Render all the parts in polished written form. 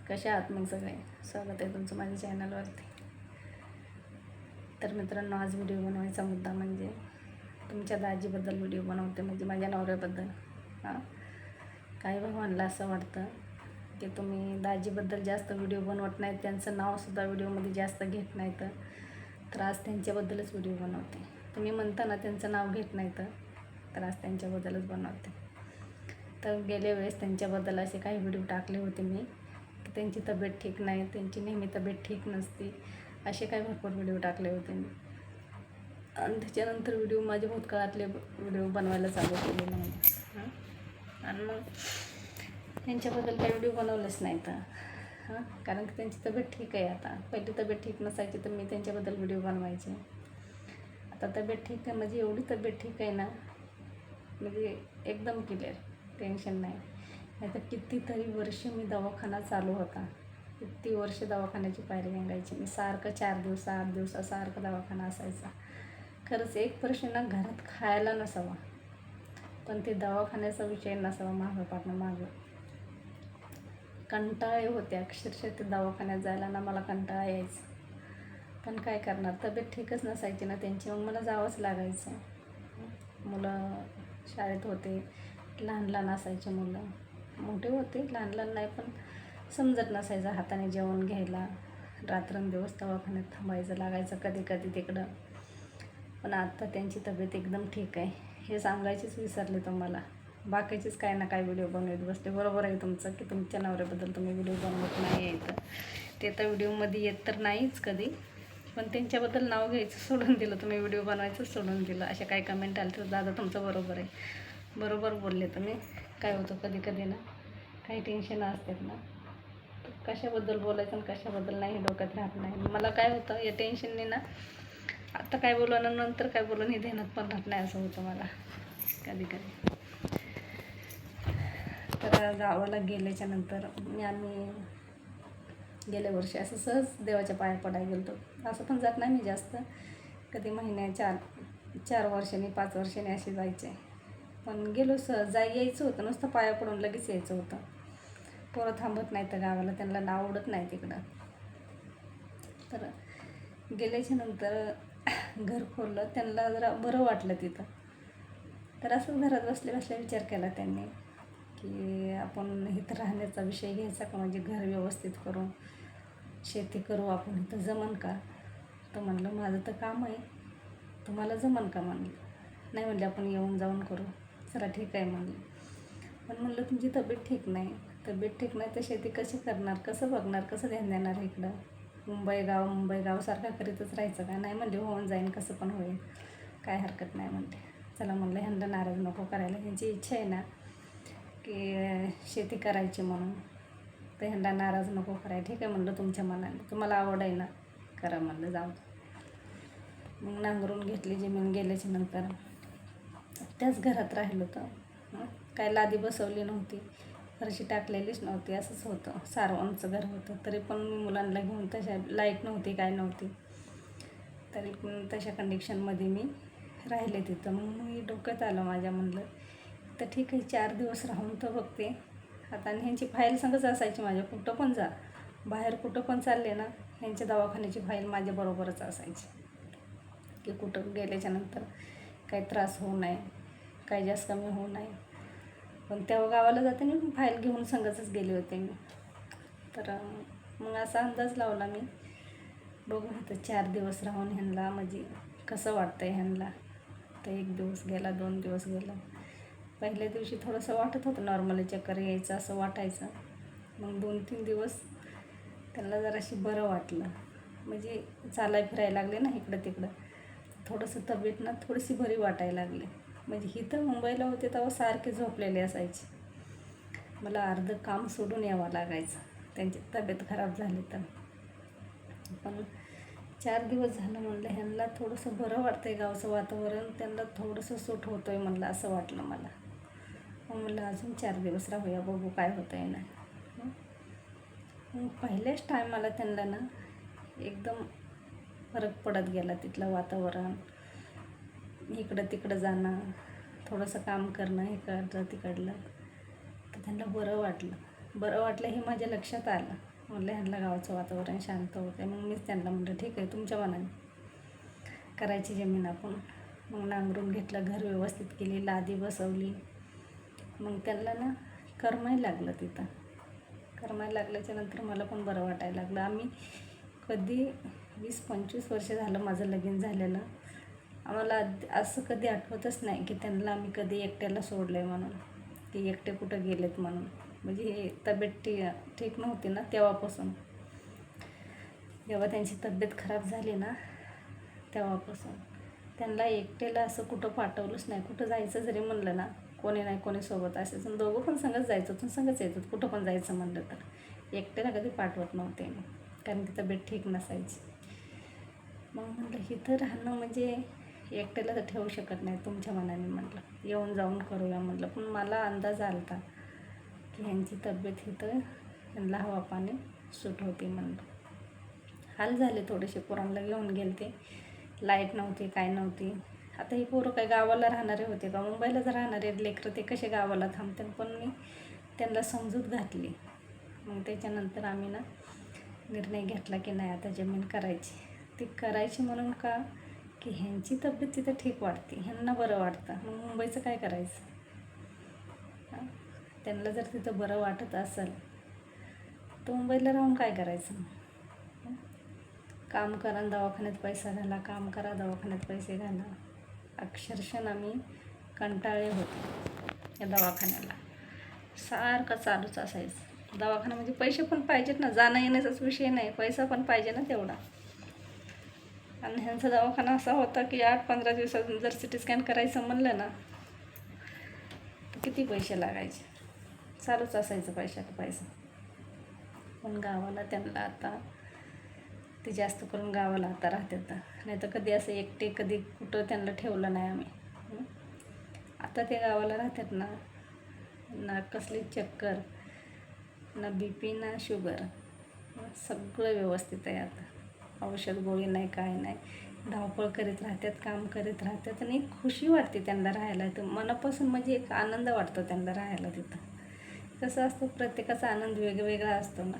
कशा आहात मग सगळे? स्वागत आहे तुमचं माझ्या चॅनलवरती. तर मित्रांनो, आज व्हिडिओ बनवायचा मुद्दा म्हणजे तुमच्या दाजीबद्दल व्हिडिओ बनवते, म्हणजे माझ्या नवऱ्याबद्दल. काही भावांना असं वाटतं की तुम्ही दाजीबद्दल जास्त व्हिडिओ बनवत नाहीत, त्यांचं नावसुद्धा व्हिडिओमध्ये जास्त घेत नाही, तर आज त्यांच्याबद्दलच व्हिडिओ बनवते. तुम्ही म्हणता ना त्यांचं नाव घेत नाही, तर आज त्यांच्याबद्दलच बनवते. तर गेल्या वेळेस त्यांच्याबद्दल असे काही व्हिडिओ टाकले होते मी, त्यांची तब्येत ठीक नाही, त्यांची नेहमी तब्येत ठीक नसते, असे काही भरपूर व्हिडिओ टाकले होते मी. आणि त्याच्यानंतर व्हिडिओ माझ्या भूतकाळातले व्हिडिओ बनवायला चालू केले नाही. आणि मग त्यांच्याबद्दल काही व्हिडिओ बनवलेच नाही कारण की त्यांची तब्येत ठीक आहे. आता पहिली तब्येत ठीक नसायची तर मी त्यांच्याबद्दल व्हिडिओ बनवायचे. आता तब्येत ठीक आहे, म्हणजे एवढी तब्येत ठीक आहे ना, म्हणजे एकदम क्लिअर, टेन्शन नाही. नाही तर कितीतरी वर्ष मी दवाखाना चालू होता, किती वर्ष दवाखान्याची पायरी गांगायची मी, सारखं 4 दिवस 8 दिवसासारखं दवाखाना असायचा. खरंच एक वर्ष ना घरात खायला नसावा, पण ते दवाखान्याचा विषय नसावा मागं कंटाळे होते अक्षरशः ते दवाखान्यात जायला ना, मला कंटाळा यायचा. पण काय करणार, तब्येत ठीकच नसायची ना त्यांची, मग मला जावंच लागायचं. मुलं शाळेत होते, लहान असायचे, मुलं मोठे होते, लहान नाही, पण समजत नसायचं हाताने जेवण घ्यायला. रात्रंदिवस दवाखान्यात थांबायचं लागायचं कधी कधी तिकडं. पण आता त्यांची तब्येत एकदम ठीक आहे, हे सांगायचीच विसरले तुम्हाला. बाकीचेच काय ना काय व्हिडिओ बनवत बसते. बरोबर आहे तुमचं की तुमच्या नवऱ्याबद्दल तुम्ही व्हिडिओ बनवत नाही आहे, ते तर व्हिडिओमध्ये येत तर नाहीच कधी, पण त्यांच्याबद्दल नाव घ्यायचं सोडून दिलं, तुम्ही व्हिडिओ बनवायचं सोडून दिलं. अशा काही कमेंट आले तर दादा तुमचं बरोबर आहे, बरोबर बोलले तुम्ही. काय होतं कधी कधी ना, काही टेन्शन असतात ना, कशाबद्दल बोलायचं आणि कशाबद्दल नाही हे डोक्यात राहत नाही. मला काय होतं या टेन्शनने ना, आता काय बोलून आणि नंतर काय बोलून हे ध्यानात पण राहत नाही, असं होतं मला कधी कधी. तर गावाला गेल्याच्या नंतर आम्ही गेल्या वर्षी असं सहज देवाच्या पाया पडायला गेलो. असं पण जात नाही मी जास्त, कधी महिन्याच्या 4 वर्षांनी 5 वर्षांनी असे जायचे. पण गेलो सहज, यायचं होतं, नुसतं पाया पडून लगेच यायचं होतं. पोरं थांबत नाही तर गावाला, त्यांना आवडत नाही तिकडं. तर गेल्याच्या नंतर घर खोललं, त्यांना जरा बरं वाटलं तिथं. तर असं घरात बसल्या बसल्या विचार केला त्यांनी की आपण इथं राहण्याचा विषय घ्यायचा का, म्हणजे घर व्यवस्थित करू, शेती करू आपण इथं, जमन का? तर म्हणलं माझं तर काम आहे, तुम्हाला जमन का? म्हणलं नाही, म्हणले आपण येऊन जाऊन करू. चला ठीक आहे म्हणलं. पण म्हणलं तुमची तब्येत ठीक नाही तर शेती कशी करणार, कसं बघणार, कसं ध्यान देणार इकडं? मुंबई गाव सारखं करीतच राहायचं का? नाही म्हणले, होऊन जाईन, कसं पण होईल, काय हरकत नाही म्हणते. चला म्हणलं, ह्यांना नाराज नको करायला, ह्यांची इच्छा आहे ना की शेती करायची म्हणून, तर ह्यांना नाराज नको करायला. ठीक आहे म्हणलं, तुमच्या मनाने, तुम्हाला आवड आहे ना, करा म्हणलं, जाऊ. मग नांगरून घेतली जमीन. गेल्याच्या नंतर त्याच घरात राहिलो होतं, काय लादी बसवली नव्हती, फरशी टाकलेलीच नव्हती, असंच होतं, सारवांचं घर होतं. तरी पण मी मुलांना घेऊन, तशा लाईट नव्हती, काय नव्हती, तरी पण तशा कंडिशनमध्ये मी राहिले तिथं. मग मी डोक्यात आलं माझ्या, म्हणलं तर ठीक आहे 4 दिवस राहून तर बघते आता. आणि ह्यांची फाईल संगच असायची माझ्या, कुठं पण जा, बाहेर कुठं पण चालले ना, ह्यांच्या दवाखान्याची फाईल माझ्याबरोबरच असायची, की कुठं गेल्याच्या नंतर काही त्रास होऊ नये, काही जास्त कमी होऊ नये. पण तेव्हा गावाला जाताना फाईल घेऊन संगच गेले होते मी. तर मग असा अंदाज लावला मी, बघू आता 4 दिवस राहून ह्यांना म्हणजे कसं वाटतं आहे ह्यांना. तर 1 दिवस गेला, 2 दिवस गेला. पहिल्या दिवशी थोडंसं वाटत होतं, नॉर्मली चक्कर यायचं असं वाटायचं. मग 2-3 दिवस त्यांना जराशी बरं वाटलं, म्हणजे चालाय फिरायला लागले ना इकडं तिकडं, थोडंसं तब्येत ना थोडीशी बरी वाटायला लागली. म्हणजे इथं मुंबईला होते तेव्हा सारखे झोपलेले असायचे, मला अर्धं काम सोडून यावं लागायचं त्यांची तब्येत खराब झाली तर. पण 4 दिवस झालं म्हणलं, ह्यांना थोडंसं बरं वाटतं आहे, गावचं वातावरण त्यांना थोडंसं सूट होतं आहे म्हणलं, असं वाटलं मला. मग म्हणलं अजून 4 दिवस राहूया, बघू काय होतं आहे ना. मग पहिल्याच टायमाला त्यांना ना एकदम फरक पडत गेला, तिथलं वातावरण, इकडं तिकडं जाणं, थोडंसं काम करणं, इकडलं तिकडलं, तर त्यांना बरं वाटलं हे माझ्या लक्षात आलं. म्हणलं ह्यांना गावाचं वातावरण शांत होतं. मग मीच त्यांना म्हटलं ठीक आहे तुमच्या मनाने करायची जमीन आपण. मग नांगरून घेतलं, घर व्यवस्थित केली, लादी बसवली. मग त्यांना ना करमायला लागलं तिथं. करमायला लागल्याच्या नंतर मला पण बरं वाटायला लागलं. आम्ही कधी 20-25 वर्ष झालं माझं लगीन झालेलं. आम्हाला असं कधी आठवतच नाही की त्यांना आम्ही कधी एकट्याला सोडलं आहे म्हणून, की एकटे कुठं गेलेत म्हणून. म्हणजे हे तब्येत ठीक नव्हती ना तेव्हापासून. जेव्हा त्यांची तब्येत खराब झाली ना तेव्हापासून त्यांना एकट्याला असं कुठं पाठवलंच नाही. कुठं जायचं जरी म्हणलं ना कोणी नाही कोणी सोबत असायचं. दोघं पण संगच जायचं, तू संगच यायचं. कुठं पण जायचं म्हणलं तर एकट्याला कधी पाठवत नव्हते मी, कारण की तब्येत ठीक नसायची. मग म्हटलं इथं राहणं म्हणजे एकट्याला तर ठेवू शकत नाही तुमच्या मनाने. म्हटलं येऊन जाऊन करूया म्हटलं. पण मला अंदाज आला होता की ह्यांची तब्येत इथं त्यांना हवा पाणी सूट होती म्हणलं. हाल झाले थोडेसे. पोरांना घेऊन गेले ते, लाईट नव्हती काय नव्हती. आता ही पोरं काय गावाला राहणारे होते का, मुंबईलाच राहणारे लेकरं, ते कसे गावाला थांबते. पण मी त्यांना समजूत घातली. मग त्याच्यानंतर आम्ही ना निर्णय घेतला की नाही आता जमीन करायची. ती करायची म्हणून का, की ह्यांची तब्येत तिथं ठीक वाटते, ह्यांना बरं वाटतं. मग मुंबईचं काय करायचं. त्यांना जर तिथं बरं वाटत असेल तर मुंबईला राहून काय करायचं. काम करा, दवाखान्यात पैसा घाला, काम करा, दवाखान्यात पैसे घाला. अक्षरशः आम्ही कंटाळले होते या दवाखान्याला. सारखं चालूच असायचं. दवाखाना म्हणजे पैसे पण पाहिजेत ना, जाणं येण्याचाच विषय नाही, पैसा पण पाहिजे ना तेवढा. आणि ह्यांचा दवाखाना असा होता की 8-15 दिवसात जर सिटी स्कॅन करायचं म्हणलं ना तर किती पैसे लागायचे. चालूच असायचं पैशाचा पैसा. पण गावाला त्यांना आता ते जास्त करून गावाला आता राहतात. नाही तर कधी असं एकटे कधी कुठं त्यांना ठेवलं नाही आम्ही. आता ते गावाला राहतात ना, ना कसली चक्कर, ना BP, ना शुगर, सगळं व्यवस्थित आहे आता. औषध गोळी नाही काय नाही. धावपळ करीत राहतात, काम करीत राहतात. आणि एक खुशी वाटते त्यांना राहायला. तर मनापासून म्हणजे एक आनंद वाटतो त्यांना राहायला तिथं. कसं असतं प्रत्येकाचा आनंद वेगवेगळा असतो ना.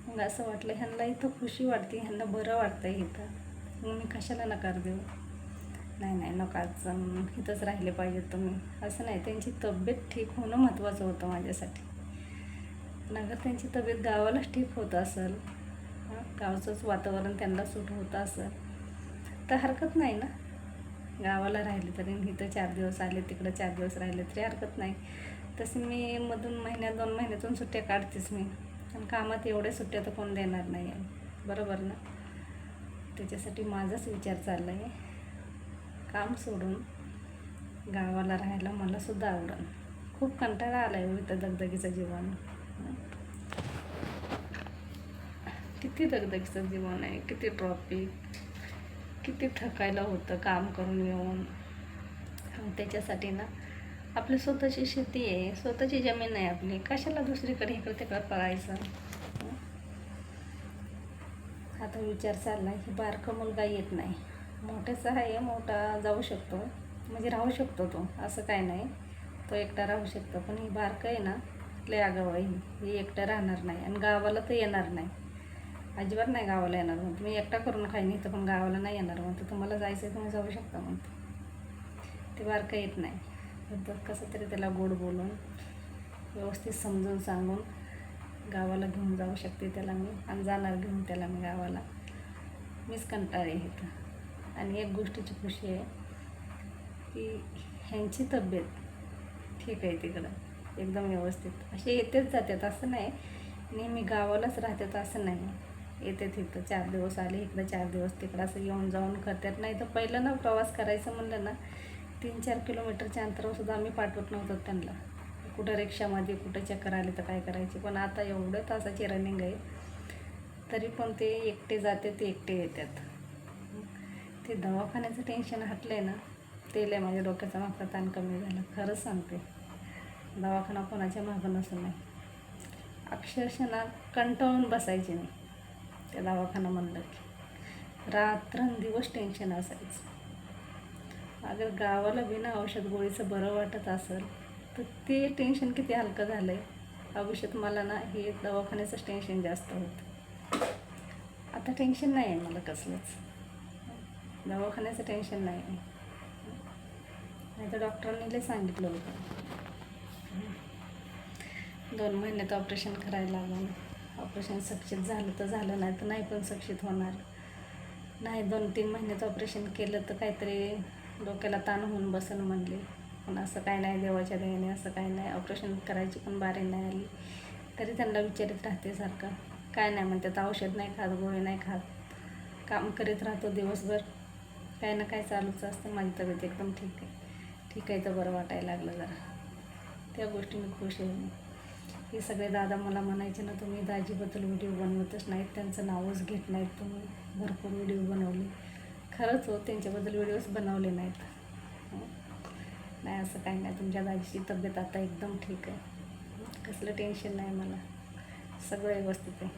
मग असं वाटलं ह्यांना इथं खुशी वाटते, ह्यांना बरं वाटतं इथं. मग मी कशाला नकार देऊ. नाही नकाच, इथंच राहिले पाहिजेत तुम्ही असं नाही. त्यांची तब्येत ठीक होणं महत्त्वाचं होतं माझ्यासाठी. पण अगर त्यांची तब्येत गावालाच ठीक होत असेल, गावचंच वातावरण त्यांना सूट होतं असेल तर हरकत नाही ना. गावाला राहिले तरी इथं 4 दिवस आले, तिकडं 4 दिवस राहिले तरी हरकत नाही. तसे मी मधून 2 महिन्यातून सुट्ट्या काढतेच मी. आणि कामात एवढ्या सुट्ट्या तर कोण देणार नाही आहे, बरोबर ना. त्याच्यासाठी माझाच विचार चालला आहे, काम सोडून गावाला राहायला मलासुद्धा आवडेल. खूप कंटाळा आला आहे इथं दगदगीचं जीवन. किती दगदगीचं जीवन आहे, किती ट्रॉफिक, किती थकायला होतं काम करून येऊन. त्याच्यासाठी ना आपली स्वतःची शेती आहे, स्वतःची जमीन आहे आपली, कशाला दुसरीकडे इकडे तिकडे पळायचं. आता विचार चालला आहे की बारका मुलगा येत नाही, मोठ्याचा आहे, मोठा जाऊ शकतो म्हणजे राहू शकतो तो, असं काय नाही, तो एकटा राहू शकतो. पण ही बारकं आहे ना लय आगाऊ आहे, ही एकटं राहणार नाही. आणि गावाला तर येणार नाही, अजिबात नाही गावाला येणार. म्हणतो मी एकटा करून खाईन इथं, पण गावाला नाही येणार. म्हणतो तुम्हाला जायचं आहे तुम्ही जाऊ शकता म्हणतो. ते बारकं येत नाही. तर कसं तरी त्याला गोड बोलून व्यवस्थित समजून सांगून गावाला घेऊन जाऊ शकते त्याला मी. आणि जाणार घेऊन त्याला मी गावाला. मीच कंटाळे इथं. आणि एक गोष्टीची खुशी आहे की ह्यांची तब्येत ठीक आहे तिकडं, एकदम व्यवस्थित. असे येतेच जातात, असं नाही नेहमी गावालाच राहतात असं नाही. येते तिथं 4 दिवस आले इकडं, 4 दिवस तिकडं, असं येऊन जाऊन करतात. नाही तर पहिलं ना प्रवास करायचं म्हणलं ना 3-4 किलोमीटरच्या अंतरावरसुद्धा आम्ही पाठवत नव्हतो त्यांना. कुठं रिक्षामध्ये, कुठं चक्कर आले तर काय करायचे. पण आता एवढं तासाची रनिंग आहे तरी पण ते एकटे जाते, ते एकटे येतात. ते दवाखान्याचं टेन्शन हटलं आहे ना, ते लय माझ्या डोक्याचा मागचा ताण कमी झाला. खरंच सांगते, दवाखाना कोणाच्या मागं नसून नाही. अक्षरशः ना कंटाळून बसायचे नाही त्या दवाखाना म्हणलं की. रात्रंदिवस टेन्शन असायचं. अगर गावाला बिना औषध गोळीचं बरं वाटत असेल तर ते टेन्शन किती हलकं झालं आहे. भविष्यात मला ना हे दवाखान्याचंच टेन्शन जास्त होतं. आता टेन्शन नाही आहे मला कसलंच, दवाखान्याचं टेन्शन नाही आहे. नाही तर डॉक्टरांनी लय सांगितलं होतं 2 महिन्यात ऑपरेशन करायला लागलं. ऑपरेशन सक्सेस झालं तर झालं, नाही तर नाही पण सक्सेस होणार नाही. 2-3 महिन्यात ऑपरेशन केलं तर काहीतरी डोक्याला ताण होऊन बसन म्हणले, पण असं काय नाही, देवाच्या दयेने असं काय नाही. ऑपरेशन करायची पण बारी नाही आली तरी त्यांना विचारित राहते सारखं. काय नाही म्हणतात, औषध नाही खात, गोळी नाही खात, काम करीत राहतो दिवसभर, काही ना काय चालूच असतं. माझी तब्येत एकदम ठीक आहे, ठीक आहे तर बरं वाटायला लागलं जरा, त्या गोष्टी मी खुश आहे. हे सगळे दादा मला म्हणायचे ना, तुम्ही दाजीबद्दल व्हिडिओ बनवतच नाहीत, त्यांचं नावच घेत नाहीत तुम्ही, भरपूर व्हिडिओ बनवले. खरंच हो, त्यांच्याबद्दल व्हिडिओज बनवले नाहीत. नाही असं काही नाही, तुमच्या दाजीची तब्येत आता एकदम ठीक आहे, कसलं टेन्शन नाही मला, सगळं व्यवस्थित आहे.